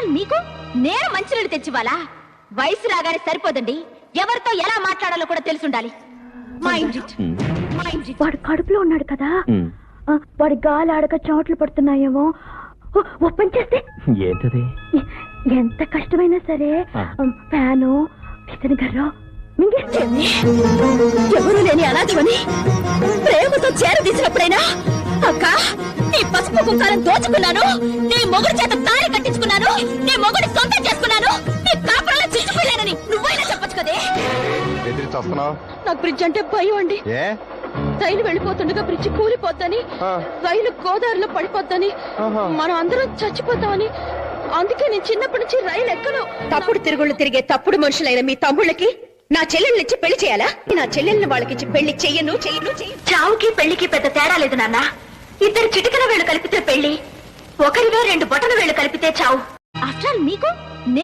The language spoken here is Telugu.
ఆఫ్టర్ ఆల్ మీకు నేను మంచినీళ్ళు తెచ్చివ్వాలా? వయసు రాగానే సరిపోదండి, ఎవరితో ఎలా మాట్లాడాలో కూడా తెలుసుండాలి. వాడు కడుపులో ఉన్నాడు కదా, వాడి గాలి ఆడక చోట్లు పడుతున్నాయేమో. ఓపెన్ చేస్తే ఏంటది? ఎంత కష్టమైనా సరే ఫ్యాను విసనగర్రో మింగేస్తుంది. ఎవరు లేని అనాథమని ప్రేమతో చేరదీసినప్పుడైనా అక్క నీ పసుపు కుంకాలను దోచుకున్నాను, నీ మొగుడి చేత తాళి కట్టించుకున్నాను, నీ మొగుడి సొంతం చేసుకున్నాను, నీ కాపురాల చిట్టుకులేనని నువ్వైనా చెప్పొచ్చు కదే. నాకు బ్రిడ్జ్ అంటే భయం అండి. రైలు వెళ్ళిపోతుండగా బ్రిడ్జ్ కూలిపోద్దని, రైలు గోదావరిలో పడిపోద్దని, మనం అందరం చచ్చిపోతామని. అందుకే నేను చిన్నప్పటి నుంచి రైలు ఎక్కను. తప్పుడు తిరుగుళ్ళు తిరిగే తప్పుడు మనుషులైన మీ తమ్ముళ్ళకి నా చెల్లెల్ని ఇచ్చి పెళ్లి చేయాలా? నా చెల్లెల్ని వాళ్ళకిచ్చి పెళ్లి చెయ్యను. చావుకి పెళ్లికి పెద్ద తేడా లేదు నాన్న. ఇద్దరు చిటికల వేళ్ళు కలిపితే పెళ్లి, ఒకరివే రెండు బొటన వేళ్ళు కలిపితే చావు. ఆఫ్టర్ ఆల్ మీకు